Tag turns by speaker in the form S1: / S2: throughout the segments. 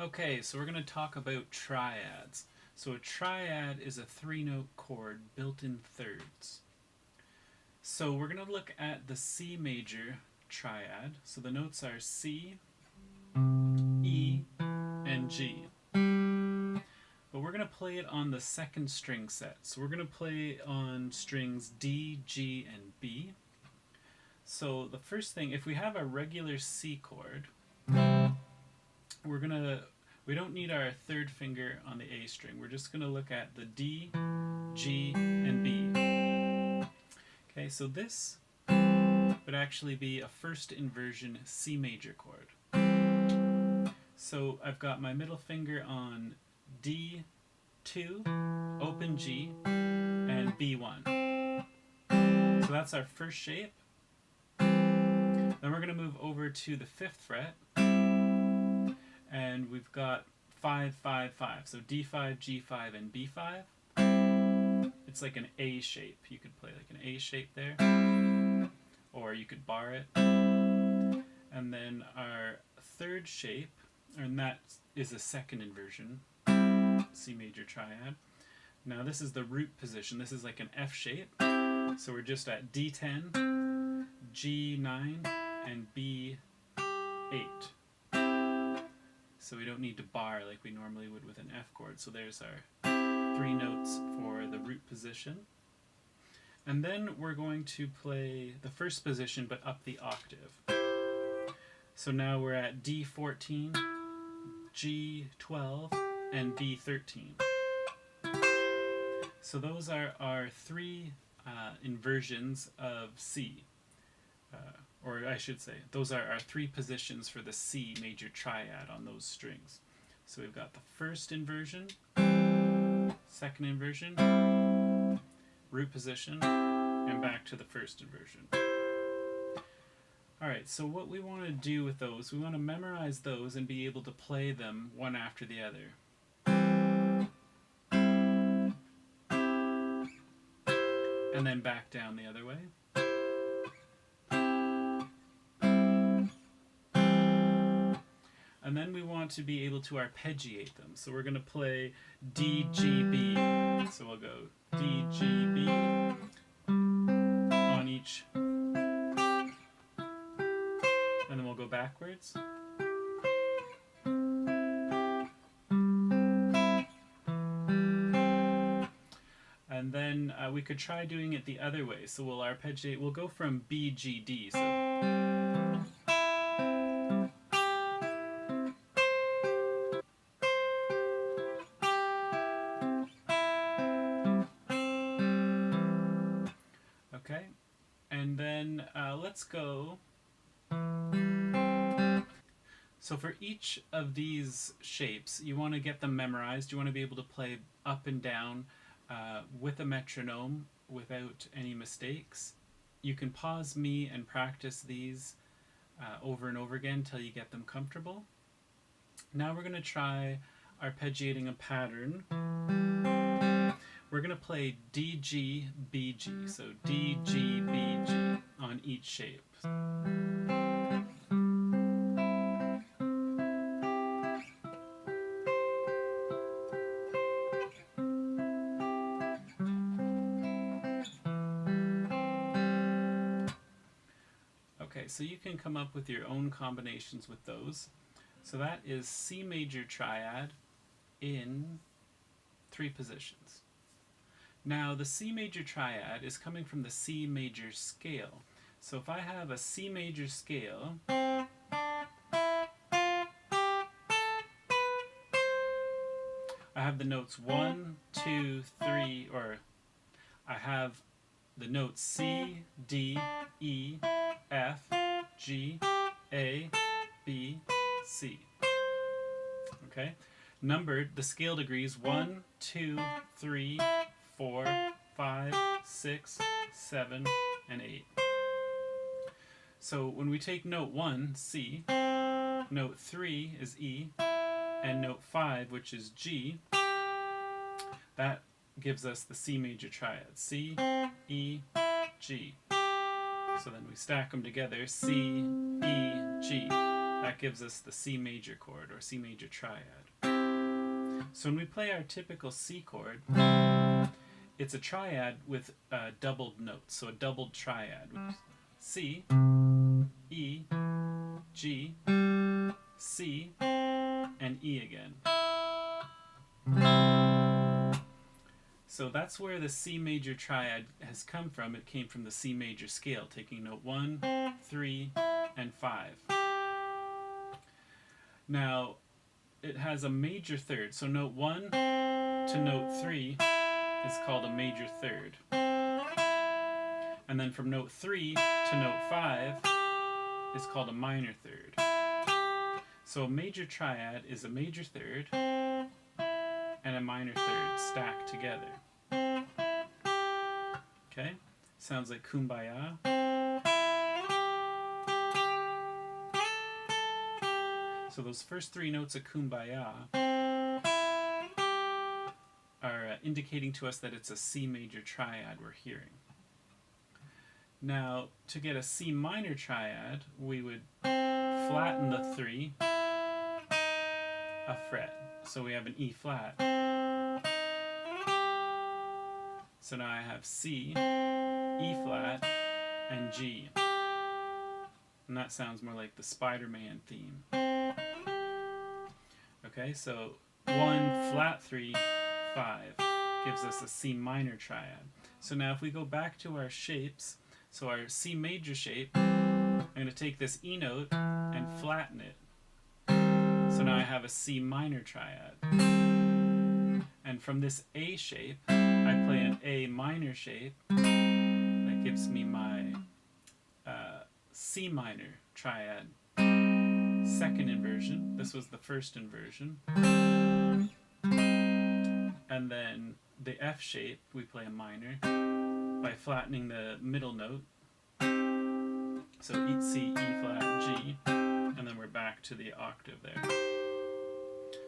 S1: Okay, so we're going to talk about triads. So a triad is a three-note chord built in thirds. So we're going to look at the C major triad. So the notes are C, E, and G. But we're going to play it on the second string set. So we're going to play on strings D, G, and B. So the first thing, if we have a regular C chord, we don't need our third finger on the A string. We're just going to look at the D, G, and B. Okay, so this would actually be a first inversion C major chord. So I've got my middle finger on D2, open G, and B1. So that's our first shape. Then we're going to move over to the 5th fret, and we've got 5, 5, 5. So D5, G5, and B5. It's like an A shape. You could play like an A shape there, or you could bar it. And then our third shape, and that is a second inversion, C major triad. Now this is the root position. This is like an F shape. So we're just at D10, G9, and B8. So we don't need to bar like we normally would with an F chord. So there's our 3 notes for the root position. And then we're going to play the first position but up the octave. So now we're at D14, G12, and B13. So those are our 3 inversions of C. Or I should say, those are our 3 positions for the C major triad on those strings. So we've got the first inversion, second inversion, root position, and back to the first inversion. Alright, so what we want to do with those, we want to memorize those and be able to play them one after the other. And then back down the other way. And then we want to be able to arpeggiate them. So we're going to play D, G, B. So we'll go D, G, B on each. And then we'll go backwards. And then we could try doing it the other way. So we'll arpeggiate. We'll go from B, G, D. So okay, and then let's go. So for each of these shapes, you want to get them memorized. You want to be able to play up and down with a metronome without any mistakes. You can pause me and practice these over and over again until you get them comfortable. Now we're going to try arpeggiating a pattern. We're going to play D, G, B, G. So D, G, B, G on each shape. Okay, so you can come up with your own combinations with those. So that is C major triad in 3 positions. Now the C major triad is coming from the C major scale. So if I have a C major scale, I have the notes 1, 2, 3, or I have the notes C, D, E, F, G, A, B, C. Okay? Numbered, the scale degrees 1, 2, 3, 4, 5, 6, 7, and 8. So when we take note 1, C, note 3 is E, and note 5, which is G, that gives us the C major triad. C, E, G. So then we stack them together, C, E, G. That gives us the C major chord, or C major triad. So when we play our typical C chord, it's a triad with doubled notes, so a doubled triad. C, E, G, C, and E again. So that's where the C major triad has come from. It came from the C major scale, taking note 1, 3, and 5. Now, it has a major third. So note 1 to note 3 is called a major third. And then from note 3 to note 5 is called a minor third. So a major triad is a major third and a minor third stacked together. Okay? Sounds like Kumbaya. So those first three notes of Kumbaya are indicating to us that it's a C major triad we're hearing. Now, to get a C minor triad, we would flatten the 3 a fret. So we have an E flat. So now I have C, E flat, and G. And that sounds more like the Spider-Man theme. Okay, so 1, flat 3, 5 gives us a C minor triad. So now if we go back to our shapes, so our C major shape, I'm going to take this E note and flatten it. So now I have a C minor triad. And from this A shape, I play an A minor shape. That gives me my C minor triad. Second inversion. This was the first inversion. And then the F shape, we play a minor by flattening the middle note. So C, E flat, G, and then we're back to the octave there.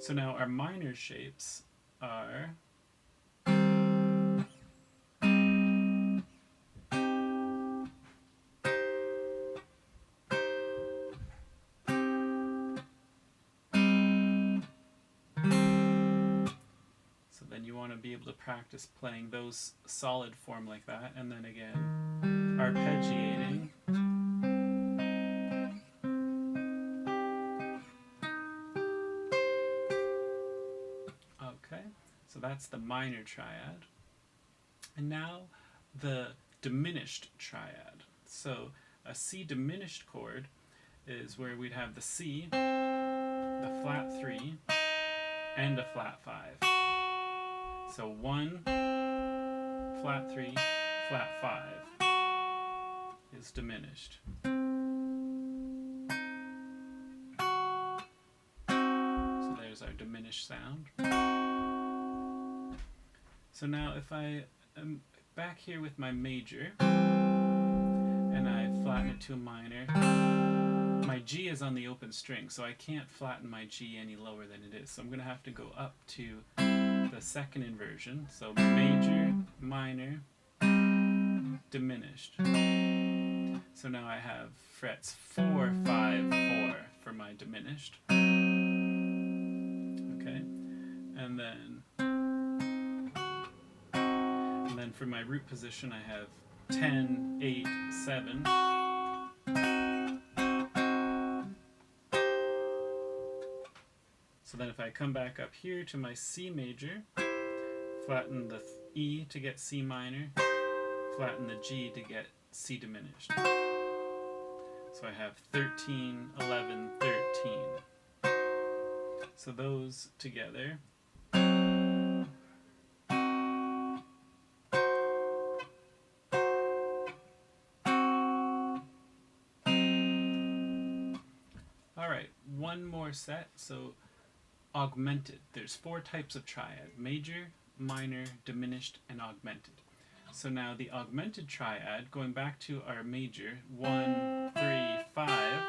S1: So now our minor shapes are to be able to practice playing those solid form like that, and then again arpeggiating. Okay, so that's the minor triad. And now the diminished triad. So a C diminished chord is where we'd have the C, the flat 3, and a flat 5. So 1, flat 3, flat 5 is diminished. So there's our diminished sound. So now if I am back here with my major and I flatten it to a minor, my G is on the open string, so I can't flatten my G any lower than it is. So I'm going to have to go up to the second inversion. So major, minor, diminished. So now I have frets 4, 5, 4 for my diminished. Okay, and then for my root position I have 10, 8, 7. So then if I come back up here to my C major, flatten the E to get C minor, flatten the G to get C diminished. So I have 13, 11, 13. So those together . Alright, one more set. So augmented. There's 4 types of triad: major, minor, diminished, and augmented. So now the augmented triad, going back to our major, 1, 3, 5,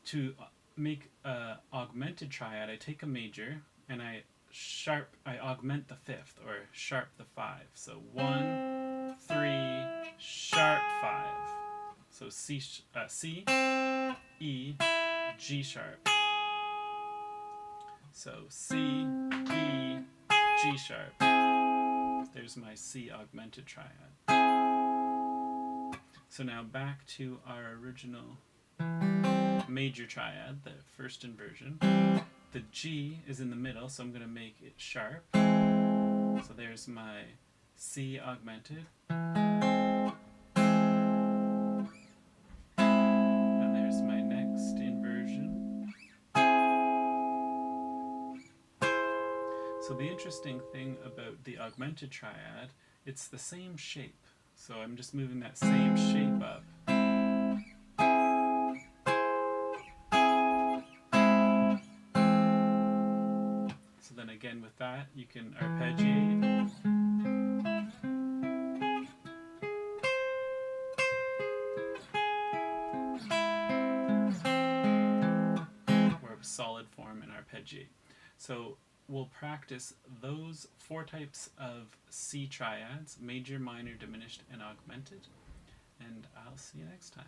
S1: to make an augmented triad, I take a major and I augment the 5th, or sharp the 5. So 1, 3, sharp 5. So C, E, G sharp. So C, E, G sharp. There's my C augmented triad. So now back to our original major triad, the first inversion. The G is in the middle, so I'm going to make it sharp. So there's my C augmented. And there's my next inversion. So the interesting thing about the augmented triad, it's the same shape. So I'm just moving that same shape up. So then again with that, you can arpeggiate. Or a solid form and arpeggiate. So we'll practice those 4 types of C triads: major, minor, diminished, and augmented. And I'll see you next time.